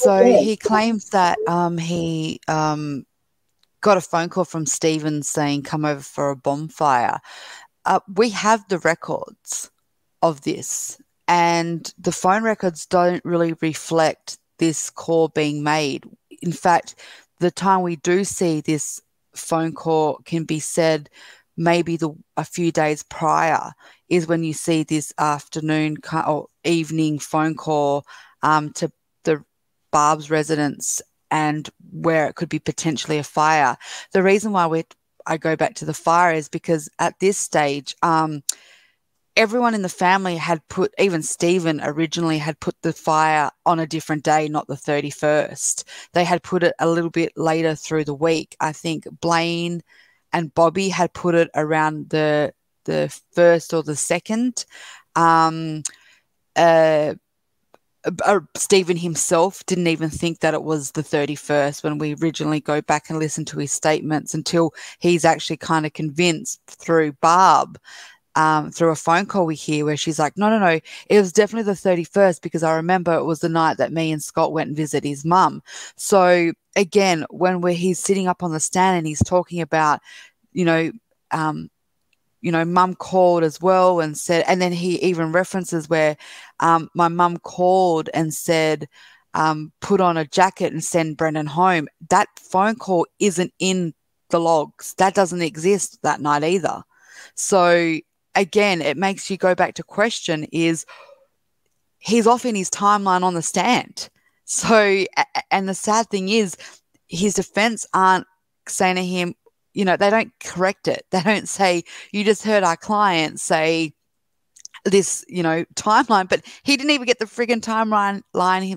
So he claims that he got a phone call from Stephen saying, come over for a bonfire. We have the records of this, and the phone records don't really reflect this call being made. In fact, the time we do see this phone call can be said maybe a few days prior is when you see this afternoon or evening phone call to the Barb's residence, and where it could be potentially a fire. The reason why I go back to the fire is because at this stage, everyone in the family had even Stephen originally had put the fire on a different day, not the 31st. They had put it a little bit later through the week. I think Blaine and Bobby had put it around the 1st or the 2nd. Stephen himself didn't even think that it was the 31st when we originally go back and listen to his statements, until he's actually kind of convinced through Barb, through a phone call we hear where she's like, no, it was definitely the 31st because I remember it was the night that me and Scott went and visited his mum. So again, when he's sitting up on the stand and he's talking about, mum called as well and said, and then he even references where my mum called and said, put on a jacket and send Brendan home. That phone call isn't in the logs. That doesn't exist that night either. So again, it makes you go back to question, is he's off in his timeline on the stand. So, and the sad thing is his defense aren't saying to him, they don't correct it. They don't say, you just heard our client say this, timeline, but he didn't even get the friggin' timeline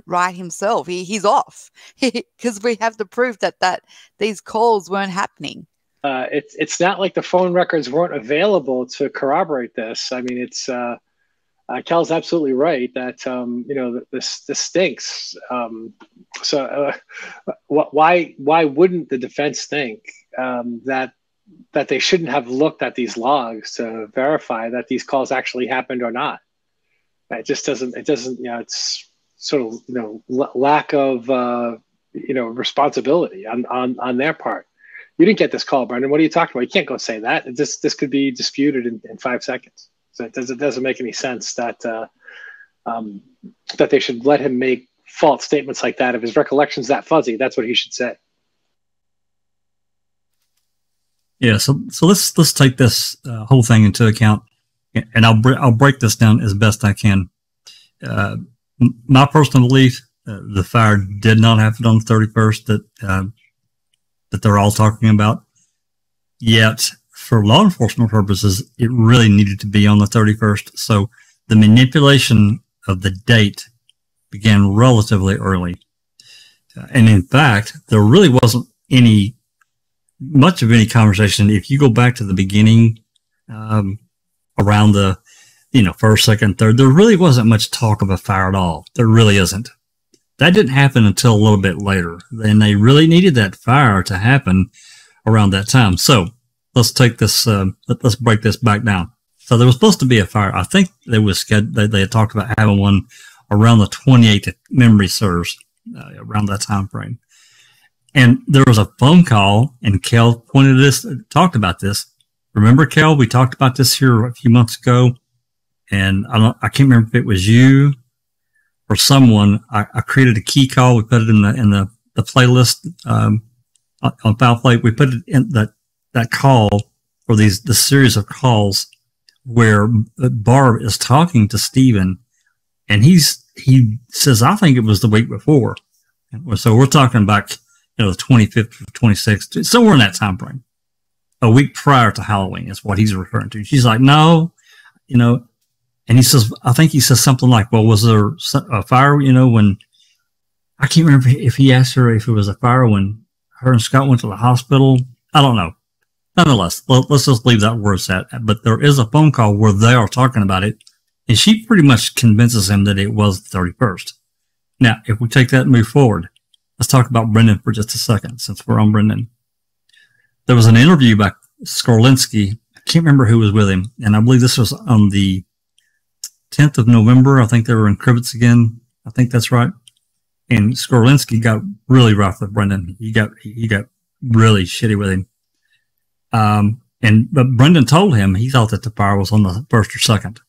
right himself. He's off because we have the proof that these calls weren't happening. It's not like the phone records weren't available to corroborate this. I mean, it's Kel's absolutely right that this stinks. Why wouldn't the defense think that they shouldn't have looked at these logs to verify that these calls actually happened or not? It just doesn't. It doesn't. It's sort of lack of responsibility on their part. You didn't get this call, Brendan. What are you talking about? You can't go say that. This could be disputed in 5 seconds. So it doesn't make any sense that that they should let him make false statements like that. If his recollection's that fuzzy, that's what he should say. Yeah. So let's take this whole thing into account, and I'll break this down as best I can. My personal belief: the fire did not happen on the 31st that they're all talking about. Yet, for law enforcement purposes, it really needed to be on the 31st. So the manipulation of the date began relatively early. And in fact, there really wasn't much of any conversation. If you go back to the beginning, around the, first, second, third, there really wasn't much talk of a fire at all. There really isn't. That didn't happen until a little bit later. And they really needed that fire to happen around that time. So let's take this, let's break this back down. So there was supposed to be a fire. I think they had talked about having one around the 28th, if memory serves, around that time frame. And there was a phone call, and Kel talked about this. Remember, Kel, we talked about this here a few months ago, and I can't remember if it was you or someone. I created a key call. We put it in the playlist on Foul Play. We put it in that call, or the series of calls where Barb is talking to Stephen, and he says, I think it was the week before. So we're talking about the 25th or 26th, somewhere in that time frame. A week prior to Halloween is what he's referring to. She's like, no, and he says, I think he says something like, well, was there a fire, when, I can't remember if he asked her if it was a fire when her and Scott went to the hospital. I don't know. Nonetheless, let's just leave that where it's at. But there is a phone call where they are talking about it, and she pretty much convinces him that it was the 31st. Now, if we take that and move forward, let's talk about Brendan for just a second, since we're on Brendan. There was an interview by Skorlinski. I can't remember who was with him, and I believe this was on the 10th of November. I think they were in Crivets again. I think that's right. and Skorlinski got really rough with Brendan. He got really shitty with him. But Brendan told him he thought that the fire was on the first or second.